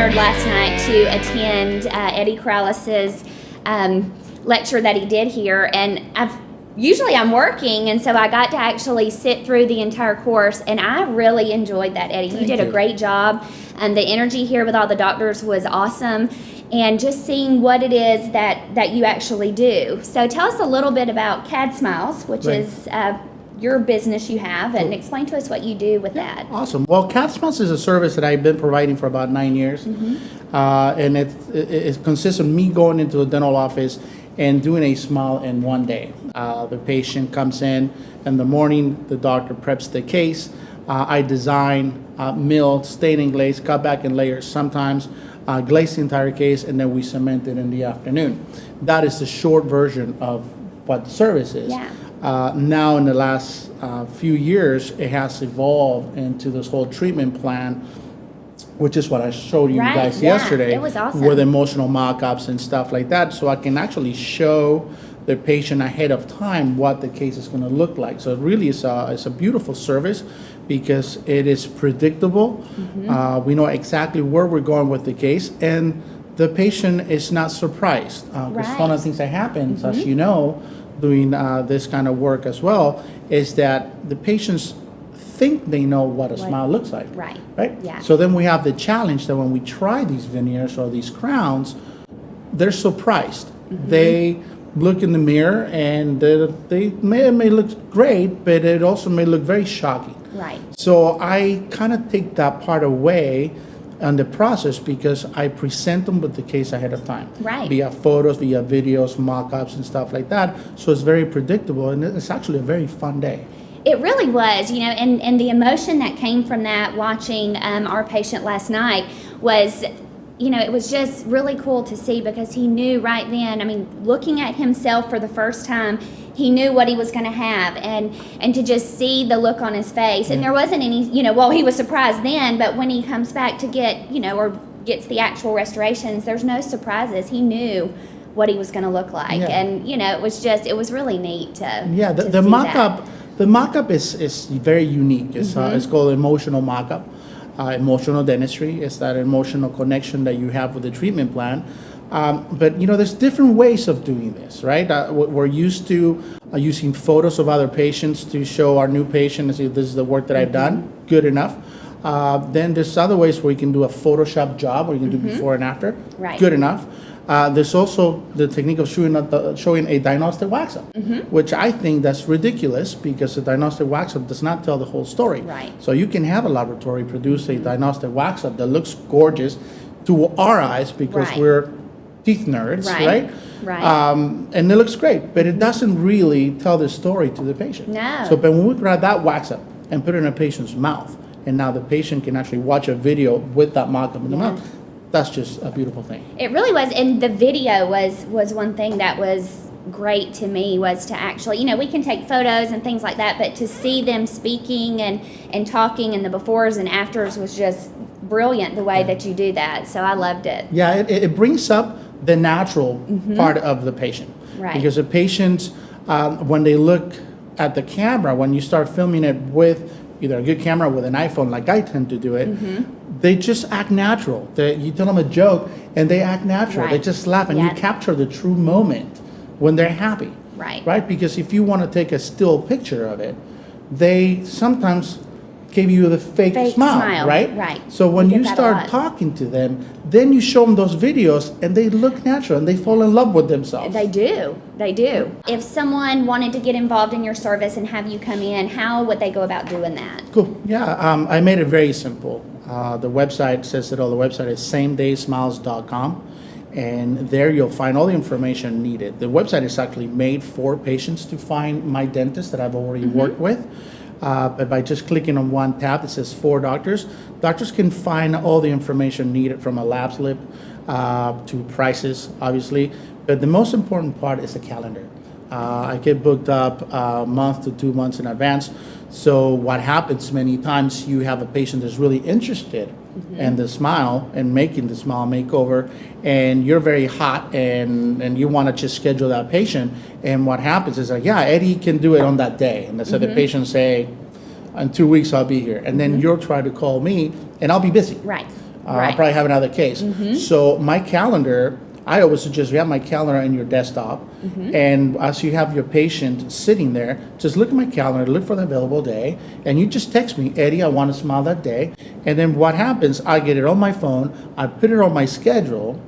honored last night to attend Eddie Corrales' lecture that he did here, and usually I'm working, and so I got to actually sit through the entire course, and I really enjoyed that, Eddie. You did a great job. The energy here with all the doctors was awesome, and just seeing what it is that you actually do. So tell us a little bit about CAD Smiles, which is your business you have, and explain to us what you do with that. Awesome. Well, CAD Smiles is a service that I've been providing for about 9 years, and it consists of me going into a dental office and doing a smile in one day. The patient comes in the morning, the doctor preps the case. I design, mill, stain and glaze, cut back in layers sometimes, glaze the entire case, and then we cement it in the afternoon. That is the short version of what the service is. Yeah. Now in the last few years, it has evolved into this whole treatment plan, which is what I showed you guys yesterday. It was awesome. With emotional mock-ups and stuff like that, so I can actually show the patient ahead of time what the case is going to look like. So it really is it's a beautiful service because it is predictable. We know exactly where we're going with the case, and the patient is not surprised. Because one of the things that happens, as you know, doing this kind of work as well, is that the patients think they know what a smile looks like. Right? Yeah. So then we have the challenge that when we try these veneers or these crowns, they're surprised. They look in the mirror and they may look great, but it also may look very shocking. Right. So I kind of take that part away on the process because I present them with the case ahead of time. Right. Via photos, via videos, mock-ups and stuff like that. So it's very predictable, and it's actually a very fun day. It really was, and the emotion that came from that, watching our patient last night, was, it was just really cool to see, because he knew right then, looking at himself for the first time, he knew what he was going to have, and to just see the look on his face, and there wasn't any, he was surprised then, but when he comes back to get, or gets the actual restorations, there's no surprises. He knew what he was going to look like, and, it was really neat to the mock-up. The mock-up is very unique. It's called emotional mock-up. Emotional dentistry is that emotional connection that you have with the treatment plan. But there's different ways of doing this, right? We're used to using photos of other patients to show our new patient and say, this is the work that I've done, good enough. Then there's other ways where you can do a Photoshop job, where you can do before and after, good enough. There's also the technique of showing a diagnostic wax-up, which I think that's ridiculous, because the diagnostic wax-up does not tell the whole story. Right. So you can have a laboratory produce a diagnostic wax-up that looks gorgeous to our eyes, because we're teeth nerds, right? And it looks great, but it doesn't really tell the story to the patient. No. So when we grab that wax-up and put it in a patient's mouth, and now the patient can actually watch a video with that mock-up in the mouth, that's just a beautiful thing. It really was, and the video was one thing that was great to me, was to actually, we can take photos and things like that, but to see them speaking and talking, and the befores and afters was just brilliant, the way that you do that. So I loved it. Yeah, it brings up the natural part of the patient. Right. Because the patients, when they look at the camera, when you start filming it with either a good camera, with an iPhone like I tend to do it, they just act natural. You tell them a joke and they act natural. They just laugh, and you capture the true moment when they're happy. Right? Because if you want to take a still picture of it, they sometimes give you the fake smile, right? Right. So when you start talking to them, then you show them those videos, and they look natural, and they fall in love with themselves. They do. If someone wanted to get involved in your service and have you come in, how would they go about doing that? Cool. Yeah, I made it very simple. The website says it all. The website is samedaysmiles.com, and there you'll find all the information needed. The website is actually made for patients to find my dentist that I've already worked with. But by just clicking on one tab that says for doctors, doctors can find all the information needed, from a lab slip to prices, obviously. But the most important part is the calendar. I get booked up a month to 2 months in advance. So what happens many times, you have a patient that's really interested in the smile and making the smile makeover, and you're very hot and you want to just schedule that patient. And what happens is, Eddie can do it on that day. And so the patient say, in 2 weeks I'll be here. And then you'll try to call me, and I'll be busy. Right. I'll Right. probably have another case. So my calendar, I always suggest you have my calendar in your desktop, and as you have your patient sitting there, just look at my calendar, look for the available day, and you just text me, Eddie, I want to smile that day. And then what happens, I get it on my phone, I put it on my schedule,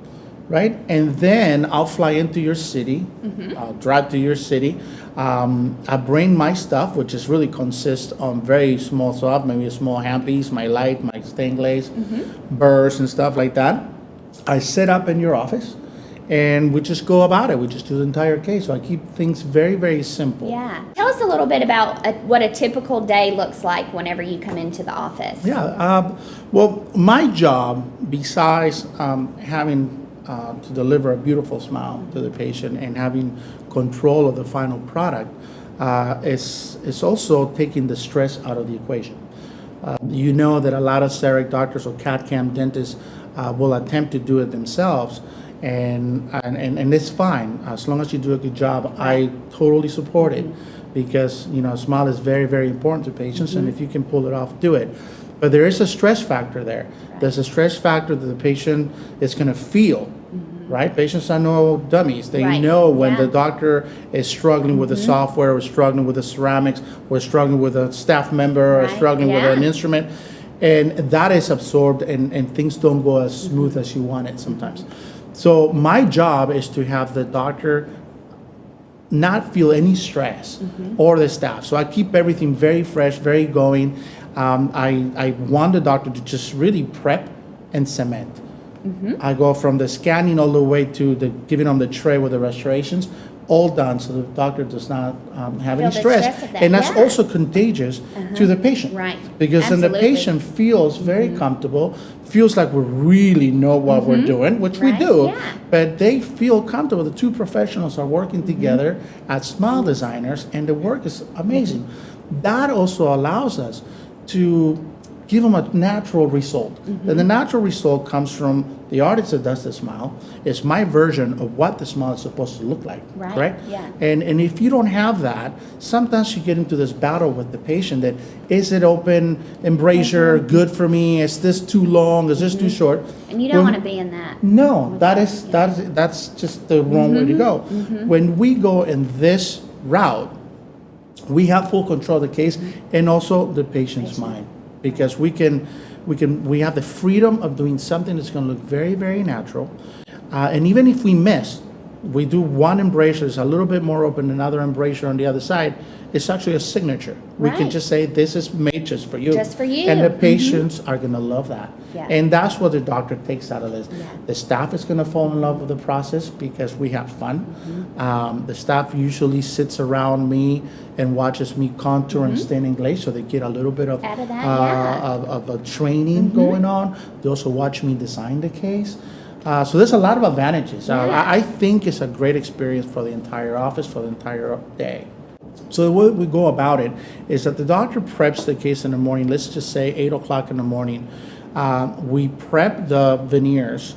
right? And then I'll fly into your city, I'll drive to your city. I bring my stuff, which is really consists on very small stuff, maybe a small handpiece, my light, my stained glaze, burrs and stuff like that. I set up in your office, and we just go about it. We just do the entire case. So I keep things very, very simple. Yeah. Tell us a little bit about what a typical day looks like whenever you come into the office. Yeah. Well, my job, besides having to deliver a beautiful smile to the patient and having control of the final product, is also taking the stress out of the equation. You know that a lot of CEREC doctors or CADCAM dentists will attempt to do it themselves, and it's fine as long as you do a good job. I totally support it because a smile is very, very important to patients, and if you can pull it off, do it. But there is a stress factor there. There's a stress factor that the patient is going to feel. Right? Patients are no dummies. They know when the doctor is struggling with the software, or struggling with the ceramics, or struggling with a staff member, or struggling with an instrument. And that is absorbed, and things don't go as smooth as you want it sometimes. So my job is to have the doctor not feel any stress, or the staff. So I keep everything very fresh, very going. I want the doctor to just really prep and cement. I go from the scanning all the way to the giving them the tray with the restorations, all done, so the doctor does not have any stress. And that's also contagious to the patient. Right. Because then the patient feels very comfortable, feels like we really know what we're doing, which we do, but they feel comfortable. The two professionals are working together as smile designers, and the work is amazing. That also allows us to give them a natural result. And the natural result comes from the artist that does the smile. It's my version of what the smile is supposed to look like, correct? Yeah. And if you don't have that, sometimes you get into this battle with the patient that, is it open, embrasure, good for me? Is this too long? Is this too short? And you don't want to be in that. No, that's just the wrong way to go. When we go in this route, we have full control of the case and also the patient's mind. Because we have the freedom of doing something that's going to look very, very natural. And even if we miss, we do one embrasure, it's a little bit more open than another embrasure on the other side. It's actually a signature. We can just say, this is made just for you. Just for you. And the patients are going to love that. Yeah. And that's what the doctor takes out of this. The staff is going to fall in love with the process because we have fun. The staff usually sits around me and watches me contour and stain and glaze, so they get a little bit of a training going on. They also watch me design the case. So there's a lot of advantages. I think it's a great experience for the entire office, for the entire day. So the way we go about it is that the doctor preps the case in the morning. Let's just say 8 o'clock in the morning. We prep the veneers.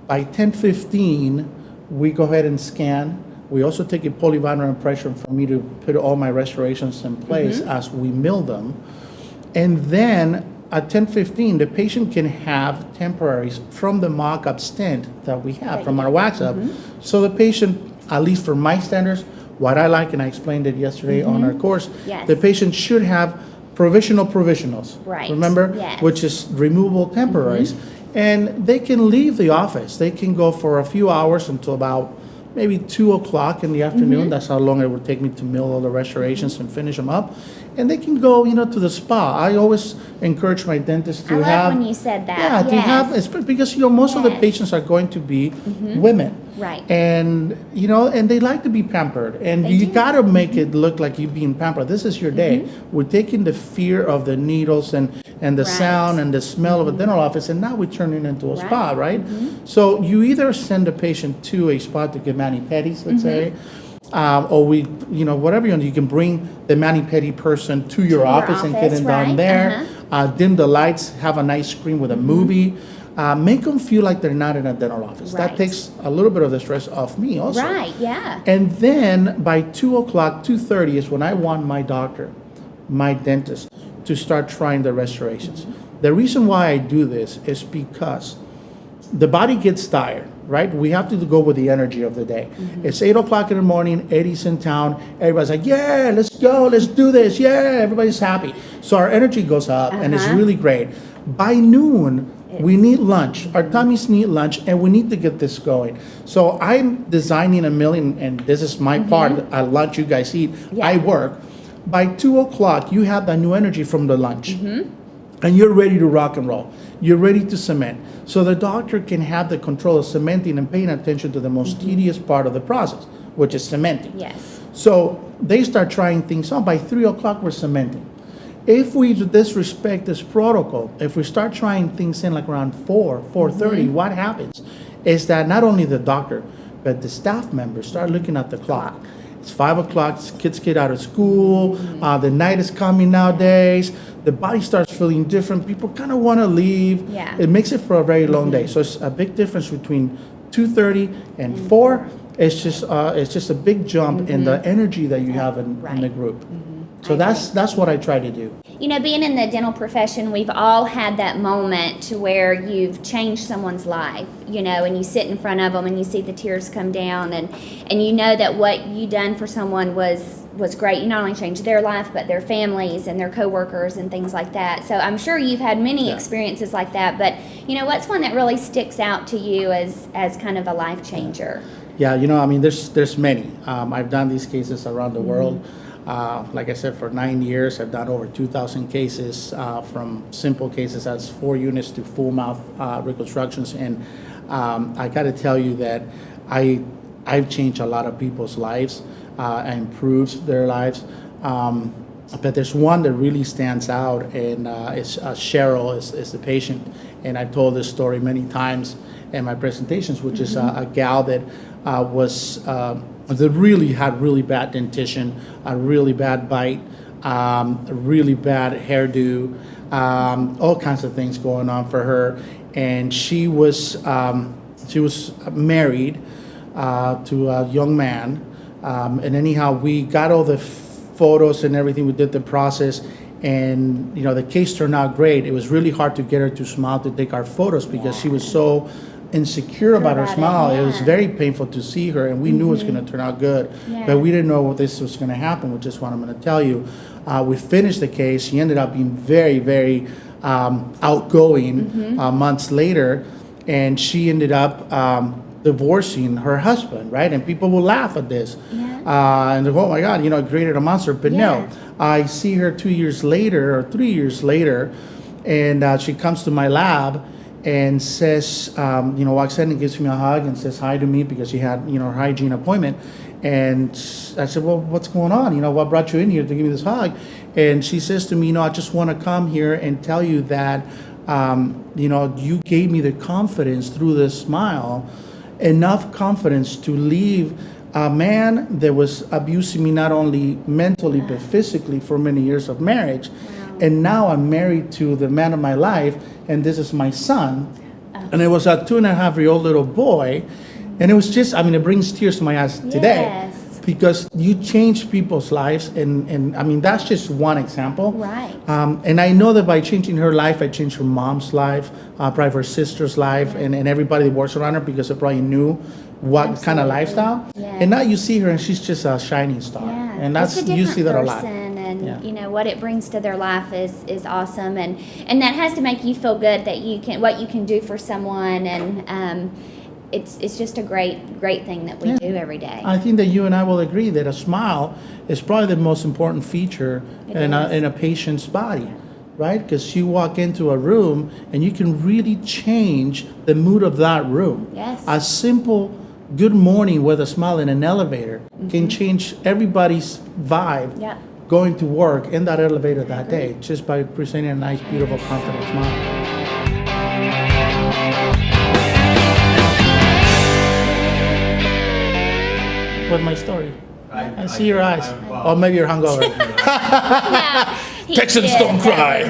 By 10:15, we go ahead and scan. We also take a polyvinyl impression for me to put all my restorations in place as we mill them. And then at 10:15, the patient can have temporaries from the mock-up stent that we have from our wax-up. So the patient, at least for my standards, what I like, and I explained it yesterday on our course, the patient should have provisionals. Right. Remember? Yes. Which is removable temporaries. And they can leave the office. They can go for a few hours until about maybe 2 o'clock in the afternoon. That's how long it would take me to mill all the restorations and finish them up. And they can go, to the spa. I always encourage my dentists to have. I love when you said that. Yeah, to have, because most of the patients are going to be women. Right. And and they like to be pampered, and you got to make it look like you being pampered. This is your day. We're taking the fear of the needles and the sound and the smell of a dental office, and now we turn it into a spa, right? So you either send the patient to a spa to get mani-pedis, let's say, or whatever you can bring the mani-pedi person to your office and get them down there. Dim the lights, have a nice screen with a movie. Make them feel like they're not in a dental office. That takes a little bit of the stress off me also. Right, yeah. And then by 2 o'clock, 2:30 is when I want my doctor, my dentist, to start trying the restorations. The reason why I do this is because the body gets tired, right? We have to go with the energy of the day. It's 8 o'clock in the morning, Eddie's in town, everybody's like, yeah, let's go, let's do this, yeah, everybody's happy. So our energy goes up and it's really great. By noon, we need lunch. Our tummies need lunch, and we need to get this going. So I'm designing a meal, and this is my part. At lunch, you guys eat. I work. By 2 o'clock, you have that new energy from the lunch, and you're ready to rock and roll. You're ready to cement. So the doctor can have the control of cementing and paying attention to the most tedious part of the process, which is cementing. Yes. So they start trying things on. By 3 o'clock, we're cementing. If we disrespect this protocol, if we start trying things in like around 4:30, what happens is that not only the doctor, but the staff members start looking at the clock. It's 5 o'clock, kids get out of school, the night is coming nowadays, the body starts feeling different, people kind of want to leave. Yeah. It makes it for a very long day. So it's a big difference between 2:30 and 4. It's just a big jump in the energy that you have in the group. So that's what I try to do. You know, being in the dental profession, we've all had that moment to where you've changed someone's life, you know, and you sit in front of them and you see the tears come down, and you know that what you done for someone was great. You not only changed their life, but their families and their coworkers and things like that. So I'm sure you've had many experiences like that, but, you know, what's one that really sticks out to you as kind of a life changer? Yeah, you know, I mean, there's many. I've done these cases around the world. Like I said, for 9 years, I've done over 2,000 cases, from simple cases as 4 units to full mouth reconstructions. And I got to tell you that I've changed a lot of people's lives and improved their lives. But there's one that really stands out, and it's Cheryl is the patient. And I've told this story many times in my presentations, which is a gal that that really had really bad dentition, a really bad bite, a really bad hairdo, all kinds of things going on for her. And she was married to a young man. And anyhow, we got all the photos and everything. We did the process, and you know, the case turned out great. It was really hard to get her to smile to take our photos because she was so insecure about her smile. It was very painful to see her, and we knew it was going to turn out good, but we didn't know what this was going to happen, which is what I'm going to tell you. We finished the case. She ended up being very, very outgoing months later, and she ended up divorcing her husband, right? And people will laugh at this. And they go, oh my God, you know, I created a monster. But no, I see her 2 years later or 3 years later, and she comes to my lab and says, you know, walks in and gives me a hug and says hi to me because she had, you know, her hygiene appointment. And I said, well, what's going on? You know, what brought you in here to give me this hug? And she says to me, you know, I just want to come here and tell you that, you know, you gave me the confidence through this smile, enough confidence to leave a man that was abusing me not only mentally but physically for many years of marriage. And now I'm married to the man of my life, and this is my son. And it was a 2.5-year-old little boy. And it was just, I mean, it brings tears to my eyes today. Because you change people's lives, and I mean, that's just one example. Right. And I know that by changing her life, I changed her mom's life, probably her sister's life, and everybody that works around her, because they probably knew what kind of lifestyle. And now you see her, and she's just a shining star. And that's, you see that a lot. And you know what it brings to their life is awesome, and that has to make you feel good that you can, what you can do for someone, and it's just a great thing that we do every day. I think that you and I will agree that a smile is probably the most important feature in a patient's body, right? Because you walk into a room and you can really change the mood of that room. A simple good morning with a smile in an elevator can change everybody's vibe going to work in that elevator that day, just by presenting a nice, beautiful, confident smile. With my story. I see your eyes. Or maybe you're hungover. No, Texans don't cry.